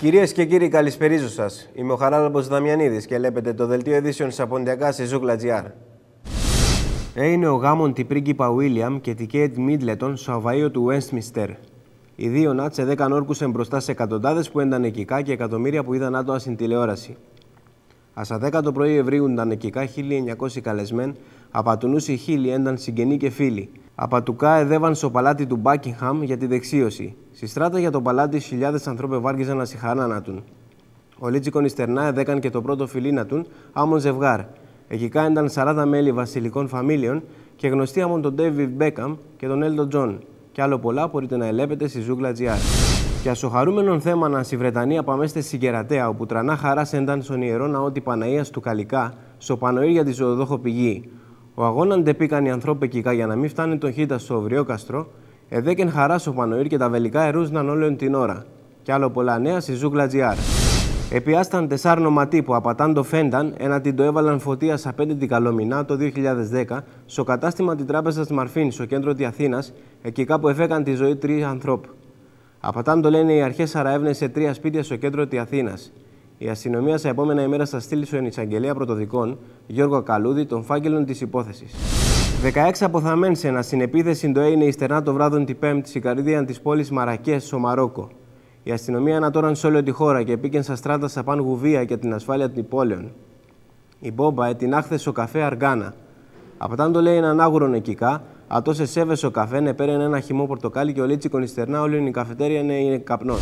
Κυρίες και κύριοι, καλησπερίζω σας. Είμαι ο Χαράλαμπος Δαμιανίδης και βλέπετε το δελτίο ειδήσεων Σαποντιακά σε Ζούγκλα.gr. Έγινε ο γάμον τη πρίγκιπα Βίλιαμ και τη Κέιτ Μίτλετον στο αβαείο του Westminster. Οι δύο νάτ σε 10 όρκουσαν μπροστά σε εκατοντάδες που ένταν εκικά και εκατομμύρια που είδαν άτομα στην τηλεόραση. Ασα 10 το πρωί ευρύουνταν εκικά 1.900 καλεσμένοι, απατουνούσι 1.000 ένταν συγγενεί και φίλοι. Απατουκά εδεύαν στο παλάτι του Μπάκιγχαμ για τη δεξίωση. Στη στράτα για το παλάτι, χιλιάδες ανθρώποι βάργιζαν να συγχαράνατουν. Ο Λίτσικον Ιστερνά εδέκαν και το πρώτο φιλίνατουν, άμον ζευγάρ. Εκικά ένταν 40 μέλη βασιλικών φαμίλιων και γνωστοί άμον τον Ντέιβιντ Μπέκαμ και τον Έλτον Τζον. Και άλλο πολλά μπορείτε να ελέπετε στη Ζούγκλα.gr. Και ασοχαρούμενον θέμα να στη Βρετανία παμέστε στην Κερατέα, όπου τρανά χαρά ένταν στον ιερό ναό τη Παναΐας του Καλικά, στο Πανοήρ για τη ζωοδόχο πηγή. Ο αγώναν ντεπήκαν οι ανθρώποι εκικά για να μην φτάνει τον χίτα στο Οβριόκαστρο, εδέκεν χαρά στο Πανοήρ και τα βελικά ερούσναν όλη την ώρα. Και άλλο πολλά νέα στη Ζούγκλα.gr. Επιάσταν 4 νοματοί που απατάν το φένταν, ένατι το έβαλαν φωτία στα 5 την Καλομηνά το 2010, στο κατάστημα τη Τράπεζα Μαρφίν, στο κέντρο τη Αθήνα, εκικά που εφέκαν τη ζωή 3 ανθρώπου. Απατάν το λένε οι αρχές Σαραεύνες σε 3 σπίτια στο κέντρο τη Αθήνα. Η αστυνομία σε επόμενα ημέρα θα στείλει στον εισαγγελέα πρωτοδικών, Γιώργο Καλούδη, των φάκελων τη υπόθεση. 16 αποθαμένοι σε ένα συνεπίθεση το έγινε υστερνά το βράδυ την Πέμπτη στη καρδία τη πόλη Μαρακές, στο Μαρόκο. Η αστυνομία ανατόραν σε όλη τη χώρα και πήγαινε στα στράτα στα παν γουβία για την ασφάλεια των πόλεων. Η μπόμπα ετεινάχθε στο καφέ Αργάνα. Απατάν το λέει έναν άγουρον εκικά, ατό σε σέβε στο καφέ nepέραινε ένα χυμό πορτοκάλι και ο Λίτσικον Ιστερνά όλη η καφετέρια είναι καπνός.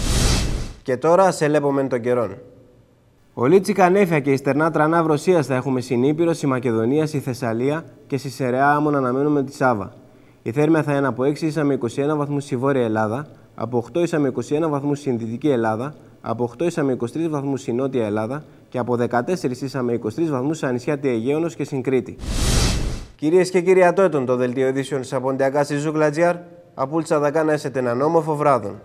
Και τώρα σε λέπομεν των καιρών. Ο Λίτσικα νέφια και η στερνά τρανά βροσίας θα έχουμε στην Ήπειρο, στη Μακεδονία, στη Θεσσαλία και στη Σερεά άμμον αναμένουμε τη Σάβα. Η θέρμια θα είναι από 6 με 21 βαθμούς στη Βόρεια Ελλάδα, από 8 με 21 βαθμούς στην Δυτική Ελλάδα, από 8 με 23 βαθμούς στη Νότια Ελλάδα και από 14 με 23 βαθμούς στα νησιά τη Αιγαίωνος και στην Κρήτη. Κυρίες και κύριοι, ατόετον το δελτίο ειδήσεων Σαποντιακά στη Ζούγκλα.gr. Απούλτσα δακά να έσετε έναν όμορφο βράδον.